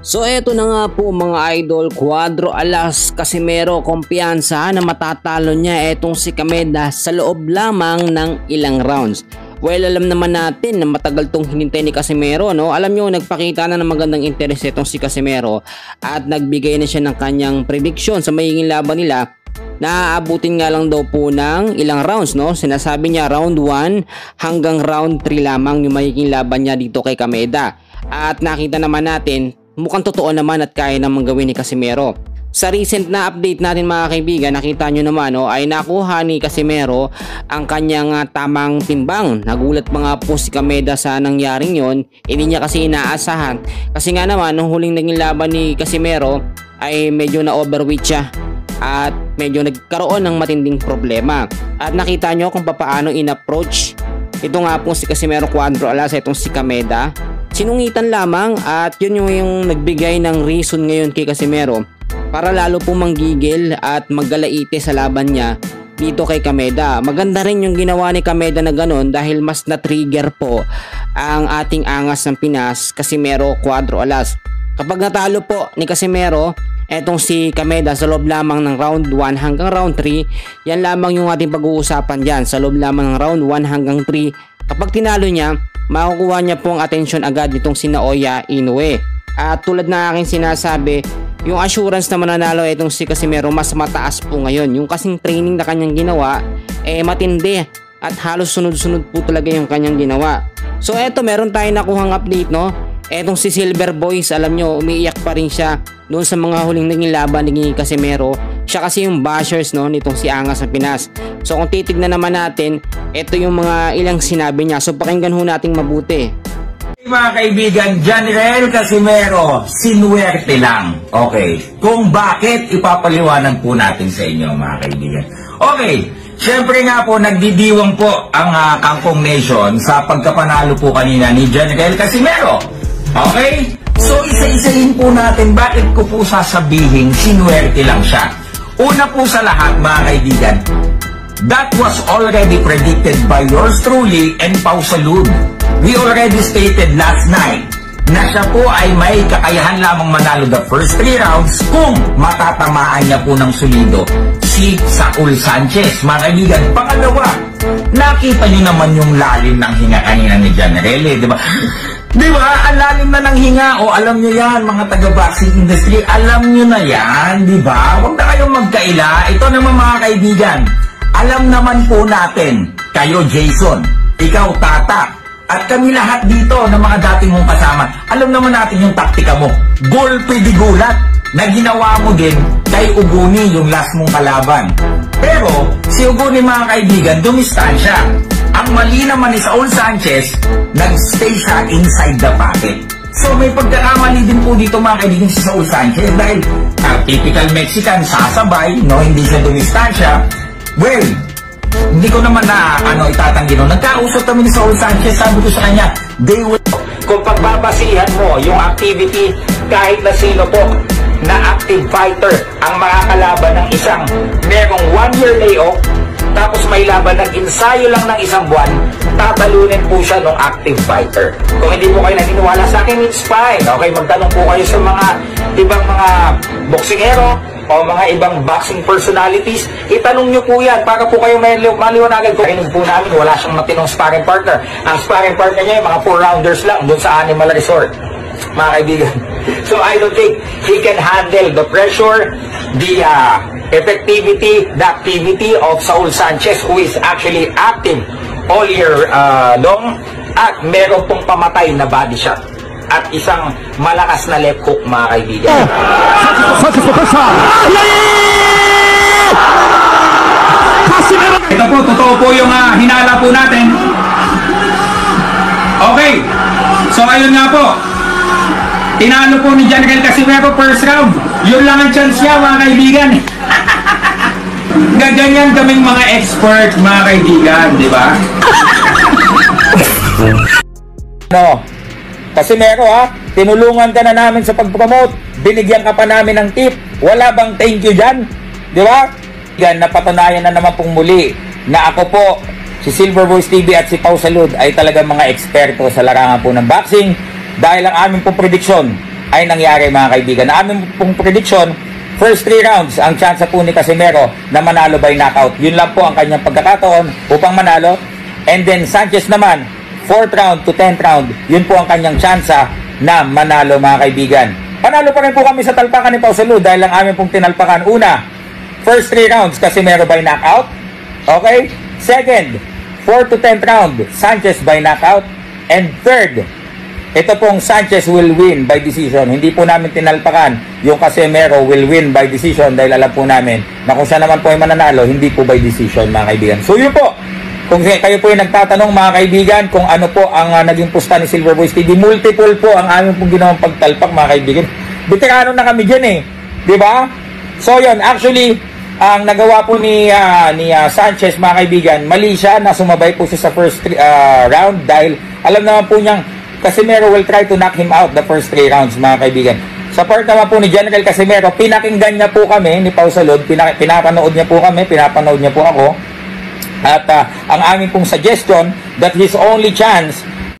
So eto na nga po mga idol, Cuadro Alas Casimero kumpiyansa na matatalo niya etong si Kameda sa loob lamang ng ilang rounds. Well, alam naman natin na matagal tong hinintay ni Casimero, no? Alam nyo, nagpakita na ng magandang interes itong si Casimero at nagbigay na siya ng kanyang prediction sa magiging laban nila. Naaabutin nga lang daw po ng ilang rounds, no? Sinasabi niya round 1 hanggang round 3 lamang yung magiging laban niya dito kay Kameda. At nakita naman natin, mukhang totoo naman at kaya namang gawin ni Casimero. Sa recent na update natin mga kaibigan, nakita nyo naman ay nakuha ni Casimero ang kanyang tamang timbang. Nagulat mga po si Kameda sa nangyaring yon. Hindi niya kasi inaasahan. Kasi nga naman, nung huling naging laban ni Casimero ay medyo na overweight siya at medyo nagkaroon ng matinding problema. At nakita nyo kung paano in-approach ito nga po si Casimero Cuadro Alas itong si Kameda. Sinungitan lamang at yun yung nagbigay ng reason ngayon kay Casimero para lalo po manggigil at maggalaite sa laban niya dito kay Kameda. Maganda rin yung ginawa ni Kameda na ganun dahil mas na-trigger po ang ating angas ng Pinas, Casimero Cuadro Alas. Kapag natalo po ni Casimero etong si Kameda sa loob lamang ng round 1 hanggang round 3, yan lamang yung ating pag-uusapan dyan, sa loob lamang ng round 1 hanggang 3. Kapag tinalo niya, makukuha niya po ang atensyon agad nitong si Naoya Inoue. At tulad na aking sinasabi, yung assurance na mananalo itong si Casimero mas mataas po ngayon. Yung kasing training na kanyang ginawa matindi at halos sunod-sunod po talaga yung kanyang ginawa. So eto, meron tayong nakuhang update, no? Etong si Silver Boys, alam nyo, umiiyak pa rin siya doon sa mga huling naging laban ni Casimero. Siya kasi yung bashers, no, nitong si Angas ng Pinas. So kung titignan naman natin, ito yung mga ilang sinabi niya. So pakinggan ho nating mabuti. Mga kaibigan, General Casimero, sinuwerte lang. Okay. Kung bakit, ipapaliwanag po natin sa inyo mga kaibigan. Okay. Siyempre nga po, nagdidiwang po ang Kangkong Nation sa pagkapanalo po kanina ni General Casimero. Okay? So, isa-isahin po natin bakit ko po sasabihin sinuwerte lang siya. Una po sa lahat, mga kaibigan, that was already predicted by yours truly and Pau Salud. We already stated last night na siya po ay may kakayahan lamang manalo the first 3 rounds kung matatamaan niya po ng solido si Saul Sanchez. Mga kaibigan, pangalawa, nakita niyo naman yung lalim ng hinga kanina ni General, di ba? Di ba? Ang lalim na ng hinga. O alam nyo yan, mga taga-boxing industry, alam nyo na yan, di ba? Huwag na kayong magkaila. Ito naman mga kaibigan, alam naman po natin, kayo Jason, ikaw Tata, at kami lahat dito na mga dating mong kasama, alam naman natin yung taktika mo. Golpe di gulat na ginawa mo din kay Uguni yung last mong kalaban. Pero si Uguni mga kaibigan, dumistansya. Ang mali naman ni Saul Sanchez, nagstay siya inside the pocket. So may pagkakamali din po dito mga kaibigan si Saul Sanchez dahil typical Mexican, sasabay, no, hindi siya dumistansya. Well, hindi ko naman na itatanggi no. Nagkausap kami ni Saul Sanchez, sabi ko sa kanya, they will... Kung pagbabasihan mo yung activity, kahit na sino po na active fighter ang makakalaban ng isang merong 1-year layoff, tapos may laban ng ensayo lang ng isang buwan, tatalunin po siya ng active fighter. Kung hindi po kayo naniniwala sa akin, it's fine. Okay, magtanong po kayo sa mga ibang mga boksingero o mga ibang boxing personalities, itanong nyo po yan para po kayo maliwanagan ko. Kainig po namin, wala siyang matinong sparring partner. Ang sparring partner niya yung mga 4-rounders lang doon sa Animal Resort, mga kaibigan. So I don't think he can handle the pressure, the effectivity, the activity of Saul Sanchez, who is actually active all year long, at meron pong pamatay na body shot at isang malakas na left hook mga kaibigan. Ito po, totoo po yung hinala po natin. Okay, so ayun nga po, tinalo po ni General Casimero first round. Yun lang ang chance niya mga kaibigan. Gaganyan kaming mga expert mga kaibigan, di ba? No, Casimero tinulungan ka na namin sa pag-promote, binigyan ka pa namin ng tip, wala bang thank you dyan? Di ba? Yan, napatunayan na naman pong muli na ako po, si Silver Boys TV at si Pau Salud ay talagang mga eksperto sa larangan po ng boxing dahil ang aming pong prediksyon ay nangyari mga kaibigan. Na aming pong prediction, first 3 rounds, ang chance po ni Casimero na manalo by knockout. Yun lang po ang kanyang pagkakataon upang manalo. And then Sanchez naman, 4th round to 10th round, yun po ang kanyang chance na manalo mga kaibigan. Panalo pa rin po kami sa talpakan ni Pausalu dahil ang aming pong tinalpakan. Una, first 3 rounds, Casimero by knockout. Okay? Second, 4th to 10th round, Sanchez by knockout. And third, ito pong Sanchez will win by decision. Hindi po namin tinalpakan yung Casimero will win by decision dahil alam po namin na kung siya naman po ay mananalo, hindi po by decision mga kaibigan. So yun po. Kung kayo po yung nagtatanong mga kaibigan kung ano po ang naging pusta ni Silver Boys TV, multiple po ang aming pong ginawang pagtalpak mga kaibigan. Veterano na kami dyan di ba? So yun, actually, ang nagawa po ni Sanchez mga kaibigan, mali siya na sumabay po siya sa first round dahil alam naman po niyang Casimero will try to knock him out the first 3 rounds mga kaibigan. Sa part naman po ni General Casimero, pinakinggan niya po kami ni Pau Salud, pinapanood niya po kami, pinapanood niya po ako. At ang aming pong suggestion that his only chance